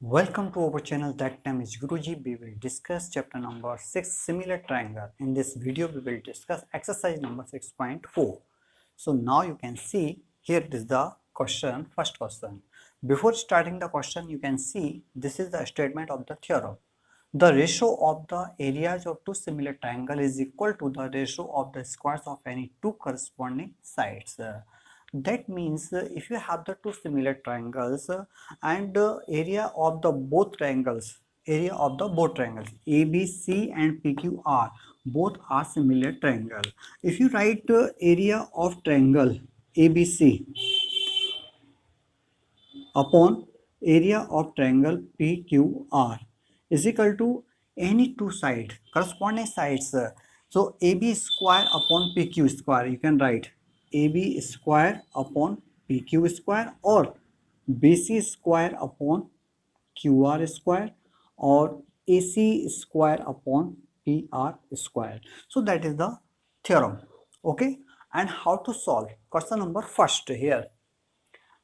Welcome to our channel. That time is Guruji. We will discuss chapter number 6, similar triangle. In this video we will discuss exercise number 6.4. So now you can see here is the question, first question. Before starting the question, you can see this is the statement of the theorem. The ratio of the areas of two similar triangles is equal to the ratio of the squares of any two corresponding sides. That means if you have the two similar triangles and area of the both triangles, ABC and PQR, both are similar triangle. If you write area of triangle ABC upon area of triangle PQR is equal to any two sides, corresponding sides. So AB square upon PQ square, you can write AB square upon PQ square, or BC square upon QR square, or AC square upon PR square. So that is the theorem. Okay, and how to solve? Question number first here.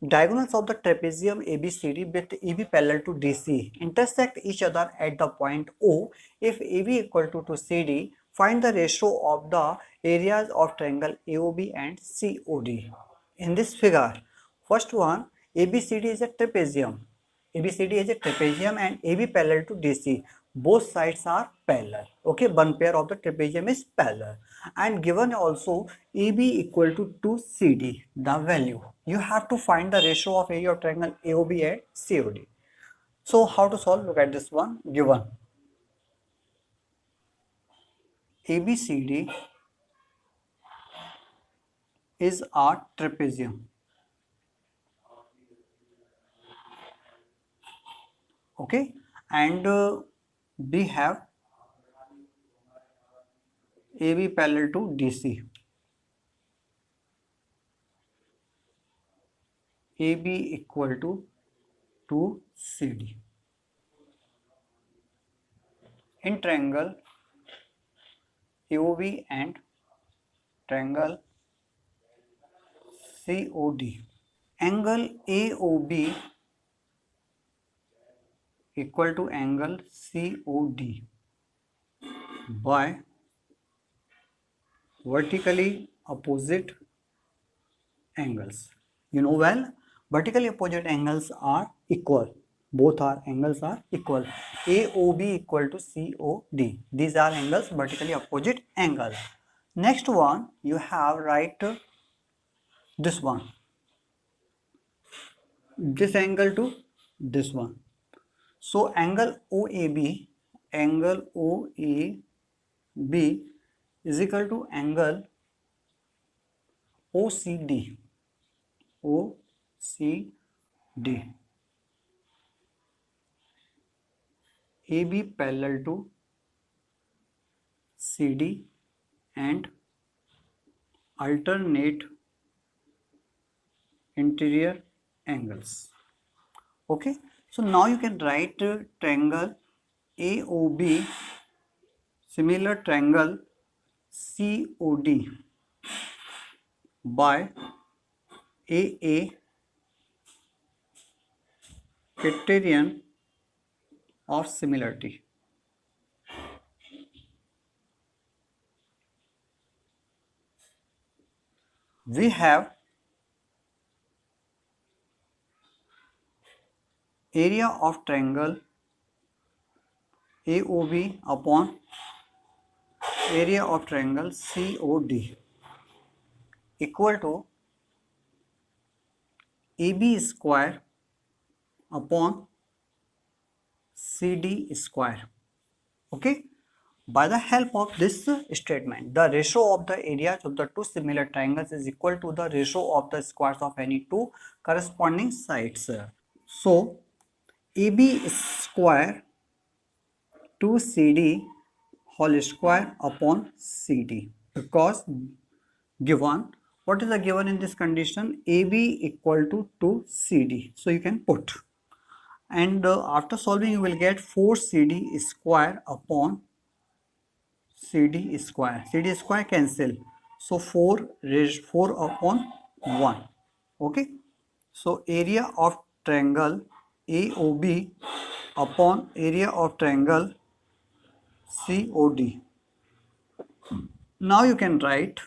Diagonals of the trapezium ABCD with EB parallel to DC intersect each other at the point O. If AB equal to CD, find the ratio of the areas of triangle AOB and COD. In this figure, first one, ABCD is a trapezium. ABCD is a trapezium and AB parallel to DC. Both sides are parallel. Okay, one pair of the trapezium is parallel. And given also AB equal to 2CD, the value. You have to find the ratio of area of triangle AOB and COD. So how to solve? Look at this one given. ABCD is a trapezium. Okay, and we have AB parallel to DC. AB equal to 2CD. In triangle AOB and triangle COD, angle AOB equal to angle COD by vertically opposite angles. You know well, vertically opposite angles are equal. Both are angles are equal. AOB equal to COD. These are angles, vertically opposite angles. Next one, you have write this one. This angle to this one. So angle OAB is equal to angle OCD. AB parallel to CD and alternate interior angles. Okay, so now you can write triangle AOB similar triangle COD by AA criterion of similarity. We have area of triangle AOB upon area of triangle COD equal to AB square upon CD square. Okay, by the help of this statement, the ratio of the areas of the two similar triangles is equal to the ratio of the squares of any two corresponding sides. So AB square 2CD whole square upon CD, because given, what is the given in this condition? AB equal to 2CD. So you can put, and after solving you will get 4CD square upon CD square. CD square cancel, so 4 upon 1. Okay, so area of triangle AOB upon area of triangle COD. Now you can write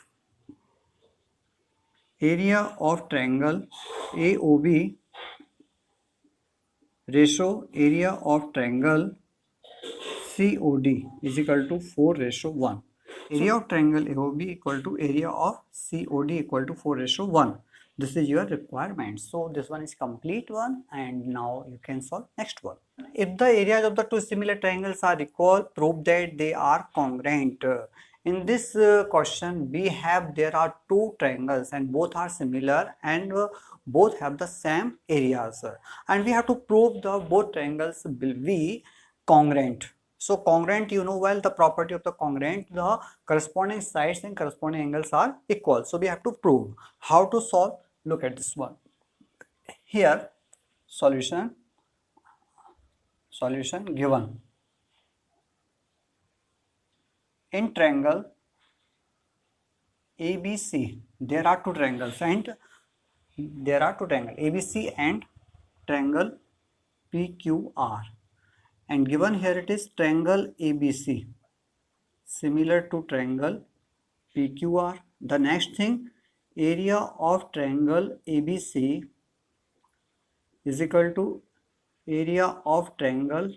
area of triangle AOB ratio area of triangle COD is equal to 4:1. Area of triangle AOB equal to area of COD equal to 4:1. This is your requirement. So this one is complete one, and now you can solve next one. If the areas of the two similar triangles are equal, prove that they are congruent. In this question, we have there are two triangles and both are similar and both have the same areas, and we have to prove the both triangles will be congruent. So congruent, you know well the property of the congruent, the corresponding sides and corresponding angles are equal. So we have to prove. How to solve? Look at this one. Here, solution given. In triangle ABC, there are two triangles and ABC and triangle PQR. And given here it is triangle ABC similar to triangle PQR. The next thing, area of triangle ABC is equal to area of triangle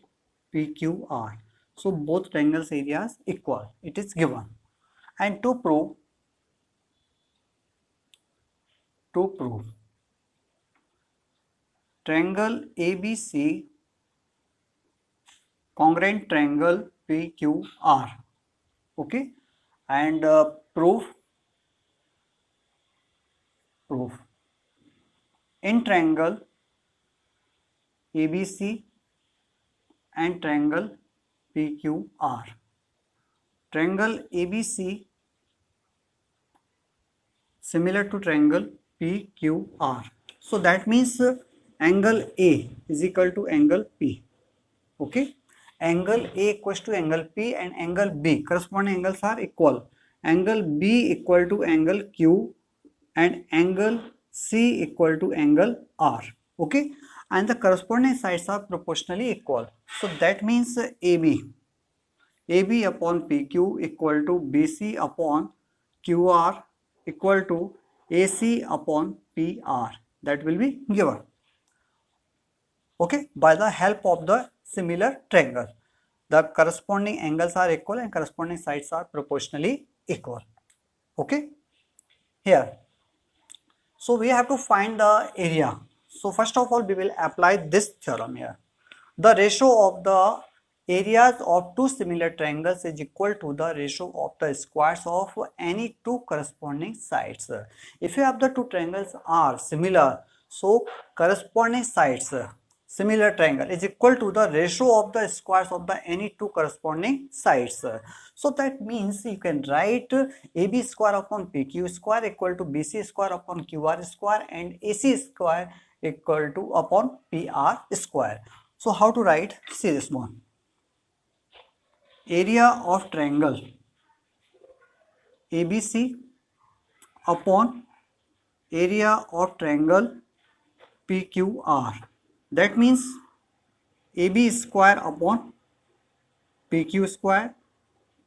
PQR. So both triangles areas equal. It is given. And to prove triangle ABC congruent triangle PQR. Okay, and proof in triangle ABC and triangle PQR. Triangle ABC similar to triangle PQR. So that means angle A is equal to angle P. Okay, angle A equals to angle P and angle B, corresponding angles are equal. Angle B equal to angle Q and angle C equal to angle R. Okay, and the corresponding sides are proportionally equal. So that means AB upon PQ equal to BC upon QR equal to AC upon PR. That will be given. Okay, by the help of the similar triangle, the corresponding angles are equal and corresponding sides are proportionally equal. Okay, here, so we have to find the area. So first of all, we will apply this theorem here. The ratio of the areas of two similar triangles is equal to the ratio of the squares of any two corresponding sides. If you have the two triangles are similar, so corresponding sides similar triangle is equal to the ratio of the squares of the any two corresponding sides. So that means you can write AB square upon PQ square equal to BC square upon QR square and AC square equal to upon PR square. So how to write? See this one. Area of triangle ABC upon area of triangle PQR. That means AB square upon PQ square,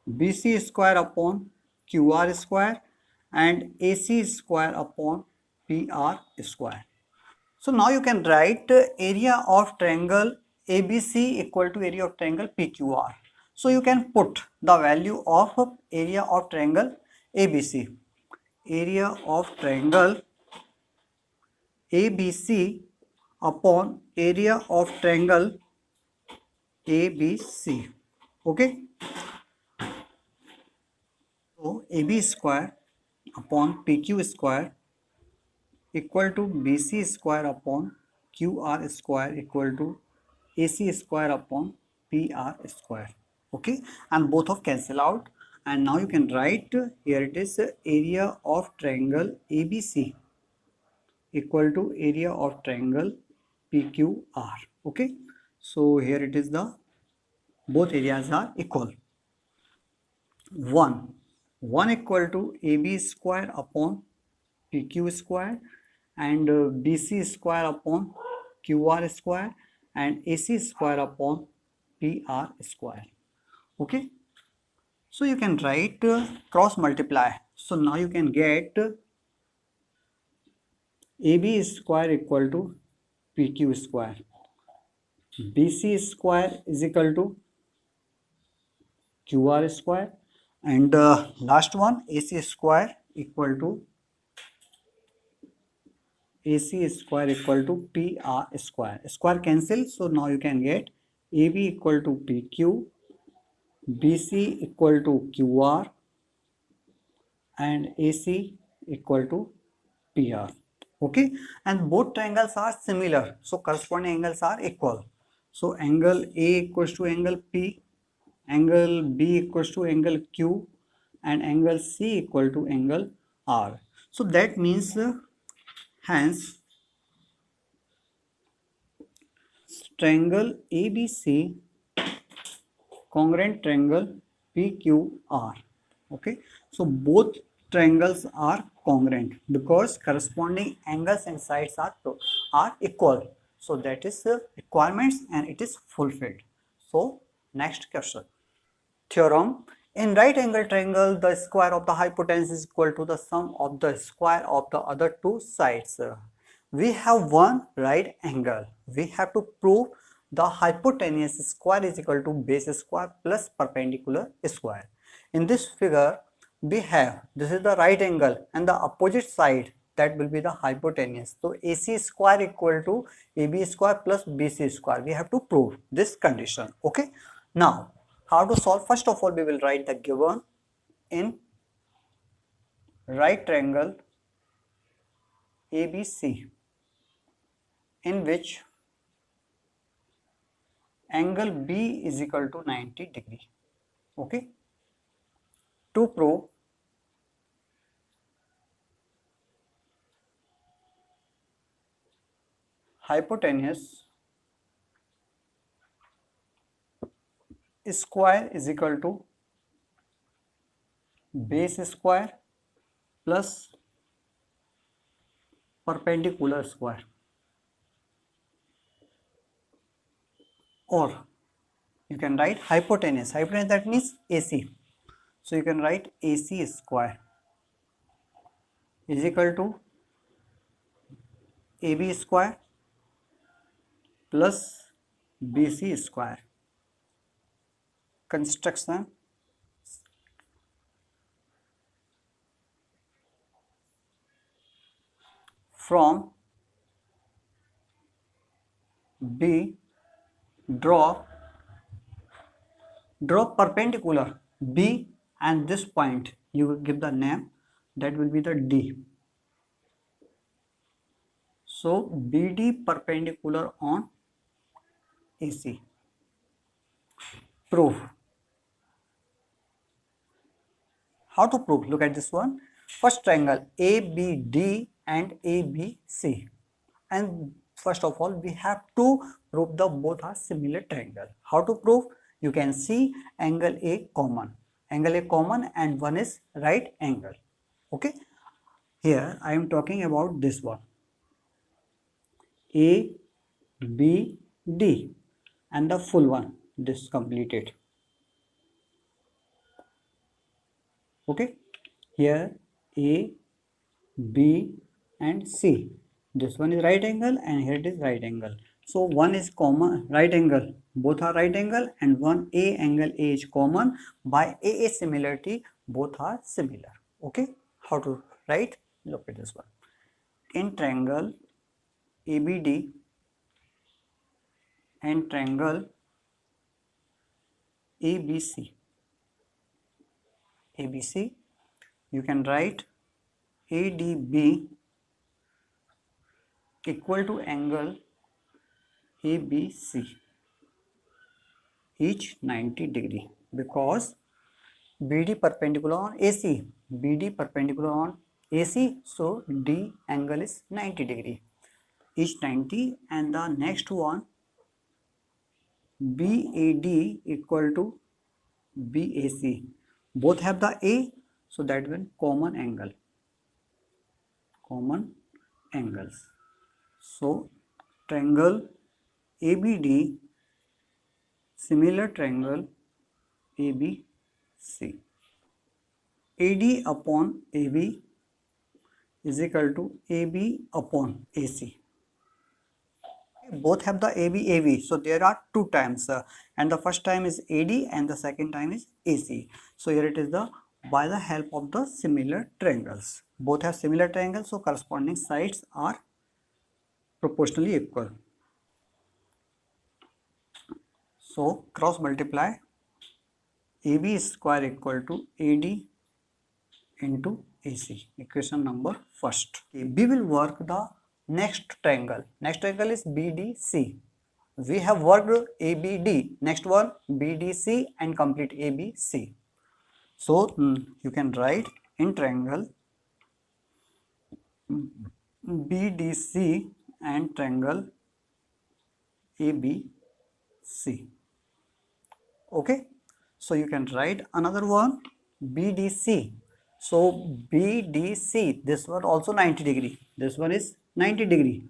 BC square upon QR square and AC square upon PR square. So now you can write area of triangle ABC equal to area of triangle PQR. So you can put the value of area of triangle ABC. Area of triangle ABC upon area of triangle ABC. Okay. So AB square upon PQ square equal to BC square upon QR square equal to AC square upon PR square. Okay, and both of cancel out, and now you can write here it is area of triangle ABC equal to area of triangle PQR. Okay, so here it is the both areas are equal. 1 equal to AB square upon PQ square and BC square upon QR square and AC square upon PR square. Okay, so you can write cross multiply. So now you can get AB square equal to PQ square, BC square is equal to QR square, and last one AC square equal to PR square. Square cancel, so now you can get AB equal to PQ, BC equal to QR, and AC equal to PR. Okay, and both triangles are similar, so corresponding angles are equal. So angle A equals to angle P, angle B equals to angle Q, and angle C equal to angle R. So that means hence triangle ABC congruent triangle PQR. Okay, so both triangles are congruent because corresponding angles and sides are equal. So that is requirements and it is fulfilled. So next question. Theorem: in right angle triangle, the square of the hypotenuse is equal to the sum of the square of the other two sides. We have one right angle. We have to prove the hypotenuse square is equal to base square plus perpendicular square. In this figure, we have, this is the right angle and the opposite side, that will be the hypotenuse. So AC square equal to AB square plus BC square. We have to prove this condition. Okay. Now, how to solve? First of all, we will write the given in right triangle ABC, in which angle B is equal to 90 degree. Okay. To prove hypotenuse square is equal to base square plus perpendicular square, or you can write hypotenuse. Hypotenuse, that means AC. So you can write AC square is equal to AB square plus BC square. Construction: from B, draw perpendicular B, and this point you will give the name, that will be the D. So BD perpendicular on AC. Proof. How to prove? Look at this one. First triangle ABD and ABC, and first of all we have to prove the both are similar triangle. How to prove? You can see angle A common, and one is right angle. Okay, here I am talking about this one, ABD, and the full one, this completed. Okay, here A, B and C, this one is right angle and here it is right angle. So one is common, right angle, both are right angle, and one A angle A is common. By AA similarity, both are similar. Okay, how to write? Look at this one. In triangle ABD and triangle ABC, you can write ADB equal to angle ABC, each 90 degree, because BD perpendicular on AC, so D angle is 90 degree, each 90, and the next one BAD equal to BAC, both have the A, so that will common angles. So triangle ABD similar triangle ABC. AD upon AB is equal to AB upon AC. Both have the AB, so there are two times, and the first time is AD and the second time is AC. So here it is the by the help of the similar triangles. Both have similar triangles, so corresponding sides are proportionally equal. So cross multiply AB square equal to AD into AC. Equation number first. Okay, we will work the next triangle. Next triangle is BDC. We have worked ABD. Next one BDC and complete ABC. So you can write in triangle BDC and triangle ABC. Okay, so you can write another one BDC. So BDC, this one also 90 degree, this one is 90 degree.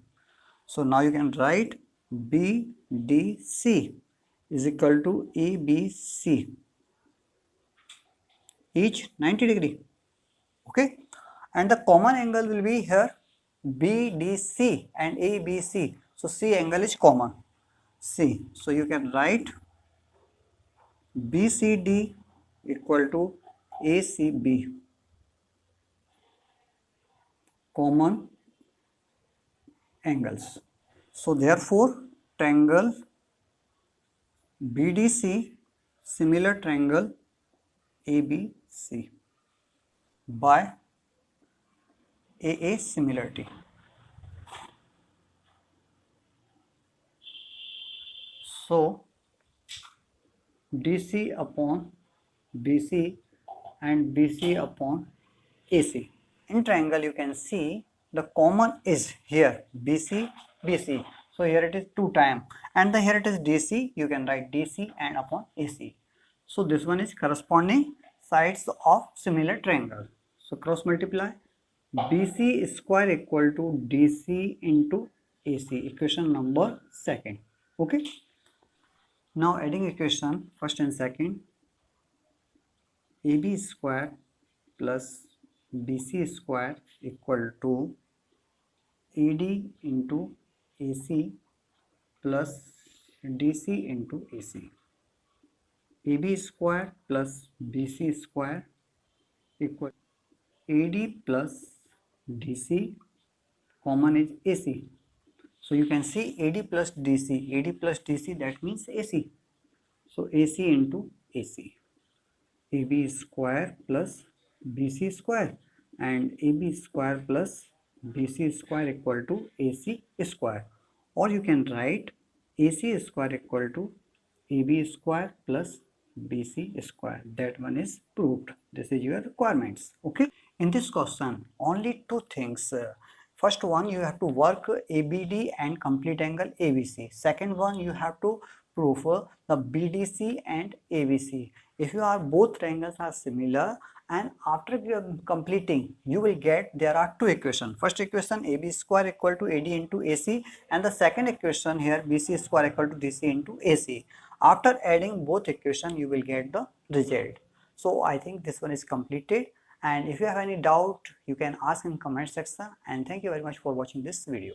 So now you can write BDC is equal to ABC, each 90 degree. Okay, and the common angle will be here BDC and ABC. So C angle is common, C. So you can write BCD equal to ACB, common angles. So therefore triangle BDC similar triangle ABC by AA similarity. So DC upon BC and BC upon AC. In triangle you can see the common is here BC, BC. So here it is 2 times, and here it is DC, you can write DC and upon AC. So this one is corresponding sides of similar triangle. So cross multiply BC square equal to DC into AC. Equation number second. Okay. Now adding equation first and second, AB square plus BC square equal to AD into AC plus DC into AC. AB square plus BC square equal AD plus DC, common is AC. So you can see AD plus DC, that means AC. So AC into AC. AB square plus BC square and AB square plus BC square equal to AC square. Or you can write AC square equal to AB square plus BC square. That one is proved. This is your requirements. Okay. In this question, only two things. First one, you have to work ABD and complete angle ABC. Second one, you have to prove the BDC and ABC. If you are both triangles are similar, and after completing, you will get there are two equations. First equation AB square equal to AD into AC, and the second equation here BC square equal to DC into AC. After adding both equations, you will get the result. So I think this one is completed. And if you have any doubt, you can ask in comment section. And thank you very much for watching this video.